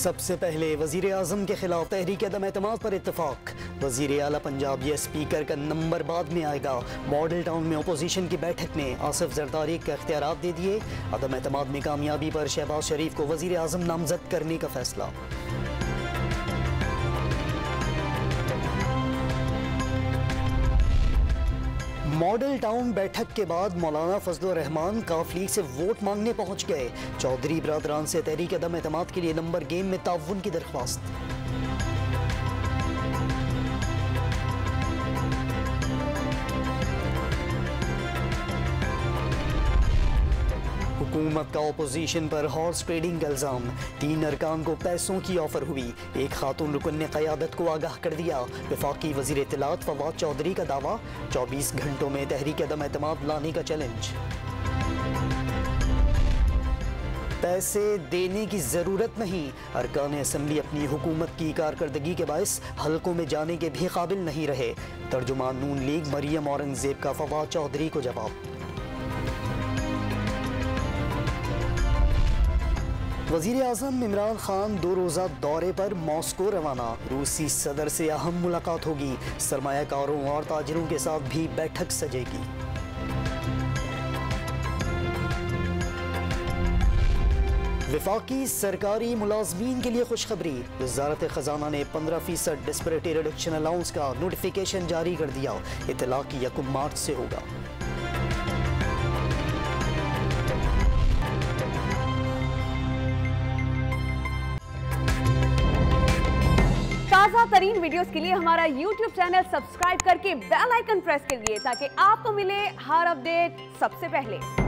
सबसे पहले वजीर आज़म के खिलाफ तहरीक अदम एतमाद पर इत्तफाक। वजीर आला पंजाब या स्पीकर का नंबर बाद में आएगा। मॉडल टाउन में अपोजिशन की बैठक ने आसिफ जरदारी के इख्तियारात दे दिए। अदम एतमाद में कामयाबी पर शहबाज शरीफ को वजीर आज़म नामजद करने का फैसला। मॉडल टाउन बैठक के बाद मौलाना फजलुर रहमान काफ लीग से वोट मांगने पहुंच गए। चौधरी बरादरान से तहरीक अदम एतमाद के लिए नंबर गेम में ताउन की दरख्वास्त। हुकूमत का ओपोजिशन पर हॉर्स ट्रेडिंग का इल्ज़ाम। 3 अरकान को पैसों की ऑफर हुई। एक खातून रुकन ने क़यादत को आगाह कर दिया। वफाकी वज़ीर इत्तलात फवाद चौधरी का दावा, 24 घंटों में तहरीक अदम एतमाद लाने का चैलेंज। पैसे देने की ज़रूरत नहीं, अरकान असम्बली अपनी हुकूमत की कारकर्दगी के बायस हलकों में जाने के भी काबिल नहीं रहे। तर्जुमान नून लीग मरियम औरंगज़ेब का फवाद चौधरी को जवाब। वज़ीर आज़म इमरान खान 2 रोज़ा दौरे पर मॉस्को रवाना। रूसी सदर से अहम मुलाकात होगी। सरमायाकारों और ताजिरों के साथ भी बैठक सजेगी। वफाकी सरकारी मुलाजमीन के लिए खुशखबरी। वज़ारत ख़जाना ने 15% डिस्पैरिटी रिडक्शन अलाउंस का नोटिफिकेशन जारी कर दिया। इतलाक़ 1 मार्च से होगा। ताज़ा तरीन वीडियोस के लिए हमारा YouTube चैनल सब्सक्राइब करके बेल आइकन प्रेस करिए ताकि आपको मिले हर अपडेट सबसे पहले।